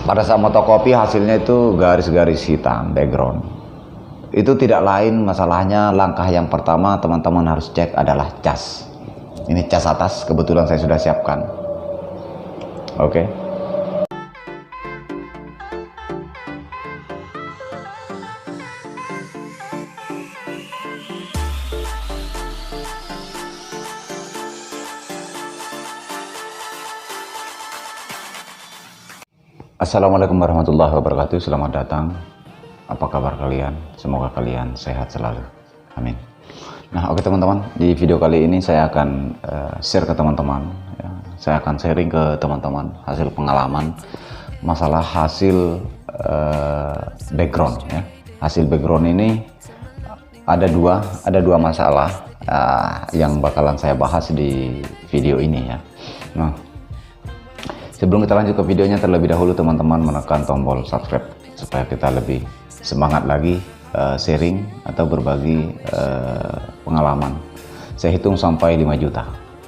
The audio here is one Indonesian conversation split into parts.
Pada saat fotokopi hasilnya itu garis-garis hitam background. Itu tidak lain masalahnya, langkah yang pertama teman-teman harus cek adalah cas. Ini cas atas, kebetulan saya sudah siapkan. Oke. Assalamualaikum warahmatullahi wabarakatuh. Selamat datang. Apa kabar kalian? Semoga kalian sehat selalu. Amin. Nah, oke teman-teman, di video kali ini saya akan share ke teman-teman ya. Saya akan sharing ke teman-teman hasil pengalaman masalah hasil background ya. Hasil background ini ada dua masalah yang bakalan saya bahas di video ini ya. Nah, sebelum kita lanjut ke videonya, terlebih dahulu teman-teman menekan tombol subscribe supaya kita lebih semangat lagi sharing atau berbagi pengalaman. Saya hitung sampai 5 juta.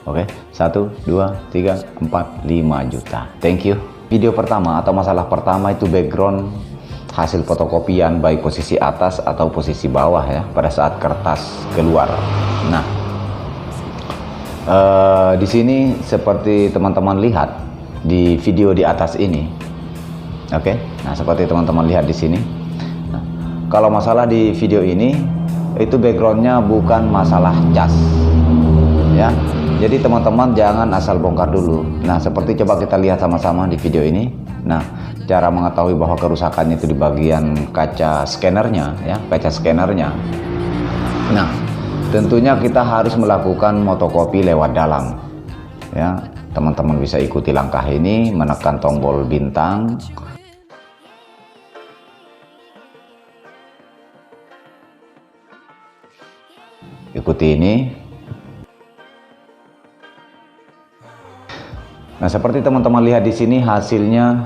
Oke, 1, 2, 3, 4, 5 juta. Thank you. Video pertama atau masalah pertama itu background hasil fotokopian baik posisi atas atau posisi bawah ya pada saat kertas keluar. Nah, di sini seperti teman-teman lihat di video di atas ini. Oke. Nah, seperti teman-teman lihat di sini. Nah, kalau masalah di video ini itu backgroundnya bukan masalah cas ya. Jadi teman-teman jangan asal bongkar dulu. Nah, seperti coba kita lihat sama-sama di video ini. Nah, cara mengetahui bahwa kerusakannya itu di bagian kaca scannernya ya, kaca scannernya. Nah, tentunya kita harus melakukan fotokopi lewat dalam ya. Teman-teman bisa ikuti langkah ini, menekan tombol bintang. Ikuti ini. Nah, seperti teman-teman lihat di sini hasilnya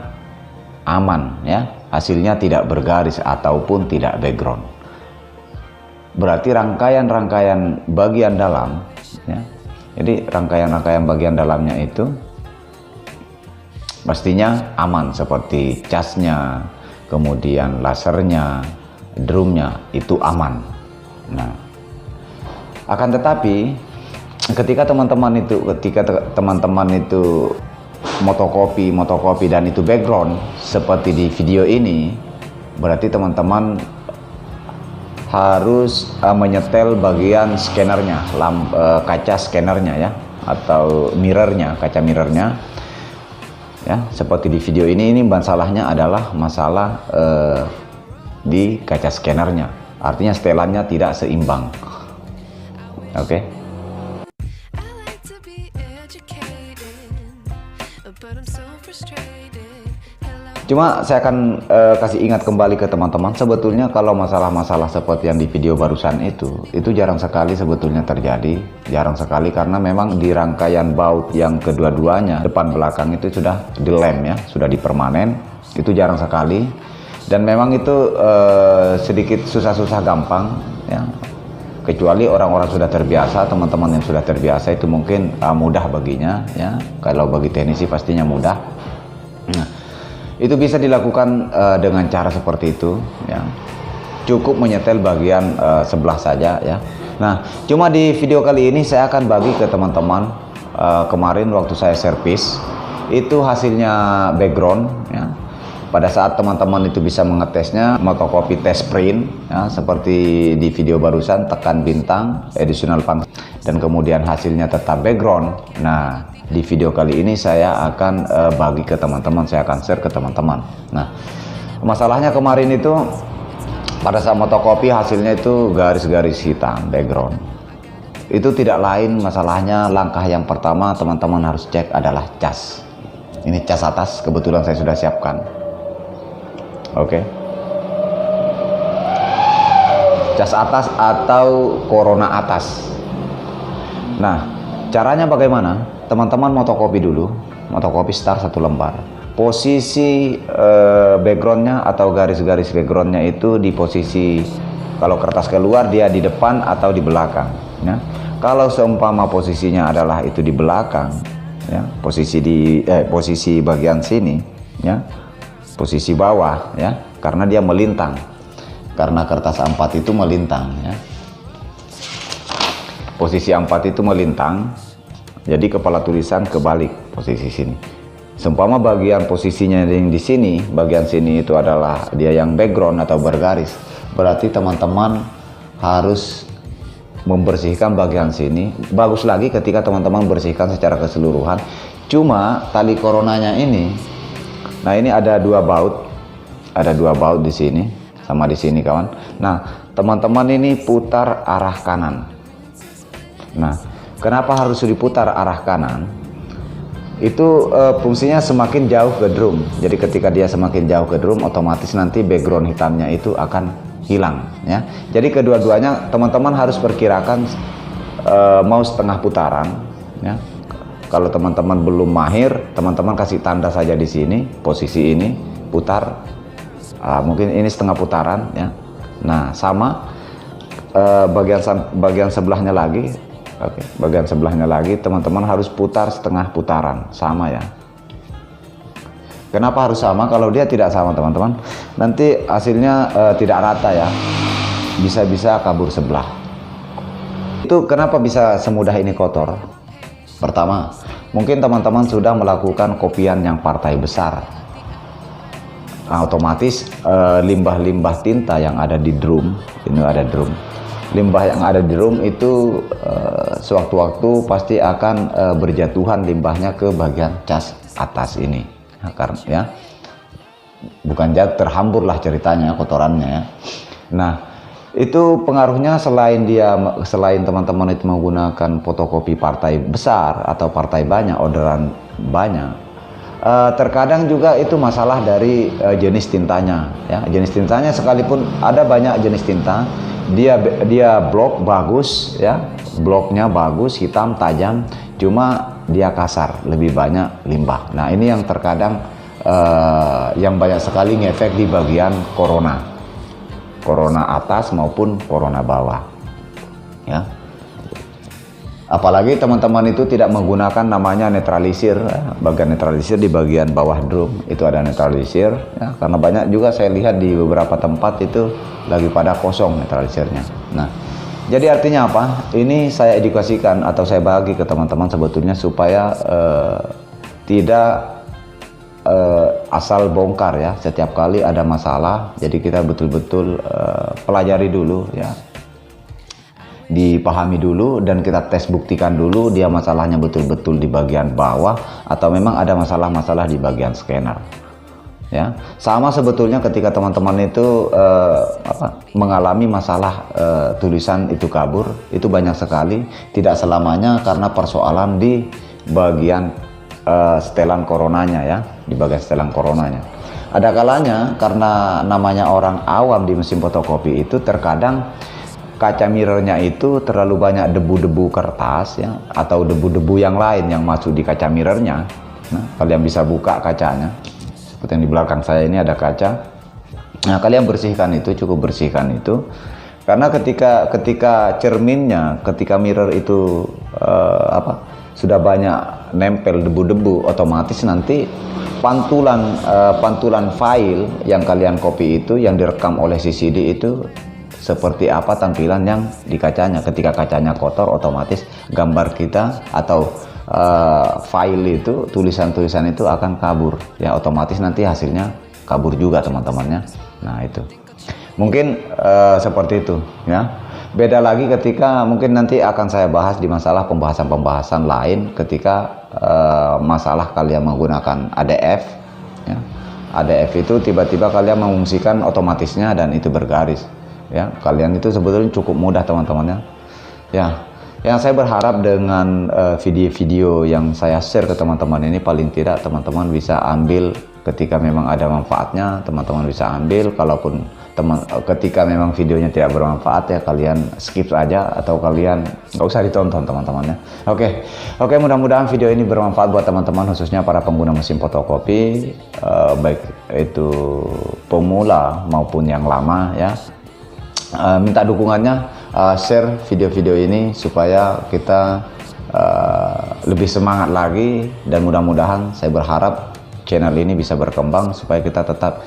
aman ya. Hasilnya tidak bergaris ataupun tidak background. Berarti rangkaian-rangkaian bagian dalam ya. Jadi rangkaian-rangkaian bagian dalamnya itu pastinya aman, seperti casnya, kemudian lasernya, drumnya itu aman. Nah, akan tetapi ketika teman-teman itu fotokopi dan itu background seperti di video ini, berarti teman-teman harus menyetel bagian scannernya, kaca scannernya ya, atau mirrornya, kaca mirrornya ya. Seperti di video ini masalahnya adalah masalah di kaca scannernya, artinya setelannya tidak seimbang. Oke. Cuma saya akan kasih ingat kembali ke teman-teman, sebetulnya kalau masalah-masalah seperti yang di video barusan itu jarang sekali sebetulnya terjadi, jarang sekali, karena memang di rangkaian baut yang kedua-duanya depan belakang itu sudah dilem ya, sudah dipermanen, itu jarang sekali, dan memang itu sedikit susah-susah gampang ya, kecuali orang-orang sudah terbiasa. Teman-teman yang sudah terbiasa itu mungkin mudah baginya ya, kalau bagi teknisi pastinya mudah. Nah, itu bisa dilakukan dengan cara seperti itu ya. Cukup menyetel bagian sebelah saja ya. Nah, cuma di video kali ini saya akan bagi ke teman-teman kemarin waktu saya servis itu hasilnya background ya. Pada saat teman-teman itu bisa mengetesnya, fotokopi test print ya, seperti di video barusan, tekan bintang additional function dan kemudian hasilnya tetap background. Nah, di video kali ini saya akan bagi ke teman-teman, saya akan share ke teman-teman. Nah, masalahnya kemarin itu pada saat fotokopi hasilnya itu garis-garis hitam background. Itu tidak lain masalahnya, langkah yang pertama teman-teman harus cek adalah cas. Ini cas atas, kebetulan saya sudah siapkan. Oke. Cas atas atau corona atas. Nah, caranya bagaimana? Teman-teman fotokopi dulu, fotokopi start 1 lembar. Posisi backgroundnya atau garis-garis backgroundnya itu di posisi, kalau kertas keluar dia di depan atau di belakang ya. Kalau seumpama posisinya adalah itu di belakang ya, posisi bagian sini ya, posisi bawah ya, karena dia melintang, karena kertas A4 itu melintang ya. Posisi A4 itu melintang, jadi kepala tulisan kebalik posisi sini. Seumpama bagian posisinya yang di sini, bagian sini itu adalah dia yang background atau bergaris, berarti teman-teman harus membersihkan bagian sini. Bagus lagi ketika teman-teman bersihkan secara keseluruhan. Cuma tali coronanya ini, nah ini ada dua baut di sini sama di sini kawan. Nah teman-teman ini putar arah kanan. Nah kenapa harus diputar arah kanan? Itu fungsinya semakin jauh ke drum. Jadi ketika dia semakin jauh ke drum, otomatis nanti background hitamnya itu akan hilang ya. Jadi kedua-duanya teman-teman harus perkirakan mau setengah putaran ya. Kalau teman-teman belum mahir, teman-teman kasih tanda saja di sini, posisi ini putar, mungkin ini setengah putaran ya. Nah sama bagian sebelahnya lagi, bagian sebelahnya lagi teman-teman harus putar setengah putaran, sama ya. Kenapa harus sama? Kalau dia tidak sama teman-teman, nanti hasilnya tidak rata ya, bisa-bisa kabur sebelah. Itu kenapa bisa semudah ini kotor? Pertama, mungkin teman-teman sudah melakukan kopian yang partai besar. Nah, otomatis limbah-limbah tinta yang ada di drum, ini ada drum. Limbah yang ada di drum itu sewaktu-waktu pasti akan berjatuhan limbahnya ke bagian cas atas ini. Nah, karena ya bukan jatuh, terhambur lah ceritanya kotorannya ya. Nah itu pengaruhnya selain teman-teman itu menggunakan fotokopi partai besar atau partai banyak, orderan banyak, terkadang juga itu masalah dari jenis tintanya ya. Jenis tintanya sekalipun ada banyak jenis tinta, dia blok bagus ya, bloknya bagus, hitam tajam, cuma dia kasar, lebih banyak limbah. Nah ini yang terkadang yang banyak sekali ngefek di bagian corona atas maupun corona bawah ya. Apalagi teman-teman itu tidak menggunakan namanya netralisir ya. Bagian netralisir di bagian bawah drum itu ada netralisir ya, karena banyak juga saya lihat di beberapa tempat itu lagi pada kosong netralisirnya. Nah jadi artinya apa? Ini saya edukasikan atau saya bagi ke teman-teman sebetulnya supaya tidak asal bongkar ya. Setiap kali ada masalah, jadi kita betul-betul pelajari dulu ya, dipahami dulu, dan kita tes buktikan dulu dia masalahnya betul-betul di bagian bawah atau memang ada masalah-masalah di bagian scanner ya. Sama sebetulnya ketika teman-teman itu mengalami masalah tulisan itu kabur, itu banyak sekali, tidak selamanya karena persoalan di bagian setelan coronanya ya, di bagian setelan coronanya. Ada kalanya karena namanya orang awam di mesin fotokopi itu, terkadang kaca mirrornya itu terlalu banyak debu-debu kertas ya, atau debu-debu yang lain yang masuk di kaca mirrornya. Nah, kalian bisa buka kacanya seperti yang di belakang saya ini ada kaca. Nah kalian bersihkan itu, cukup bersihkan itu, karena ketika cerminnya, ketika mirror itu sudah banyak nempel debu-debu, otomatis nanti pantulan file yang kalian copy itu, yang direkam oleh CCD itu seperti apa tampilan yang di kacanya. Ketika kacanya kotor, otomatis gambar kita atau file itu, tulisan-tulisan itu akan kabur ya, otomatis nanti hasilnya kabur juga teman-temannya. Nah itu mungkin seperti itu ya. Beda lagi ketika mungkin nanti akan saya bahas di masalah pembahasan lain, ketika masalah kalian menggunakan ADF ya. ADF itu tiba-tiba kalian mengungsikan otomatisnya dan itu bergaris ya. Kalian itu sebetulnya cukup mudah teman-temannya ya. Yang saya berharap dengan video-video yang saya share ke teman-teman ini, paling tidak teman-teman bisa ambil ketika memang ada manfaatnya, teman-teman bisa ambil. Kalaupun ketika memang videonya tidak bermanfaat ya, kalian skip aja atau kalian nggak usah ditonton teman-temannya. Oke, mudah-mudahan video ini bermanfaat buat teman-teman, khususnya para pengguna mesin fotokopi, baik itu pemula maupun yang lama ya. Minta dukungannya, share video-video ini supaya kita lebih semangat lagi, dan mudah-mudahan saya berharap channel ini bisa berkembang, supaya kita tetap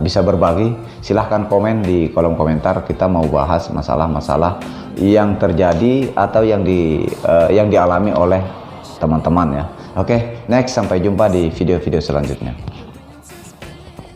bisa berbagi. Silahkan komen di kolom komentar, kita mau bahas masalah-masalah yang terjadi atau yang dialami oleh teman-teman ya. Oke, next, sampai jumpa di video-video selanjutnya.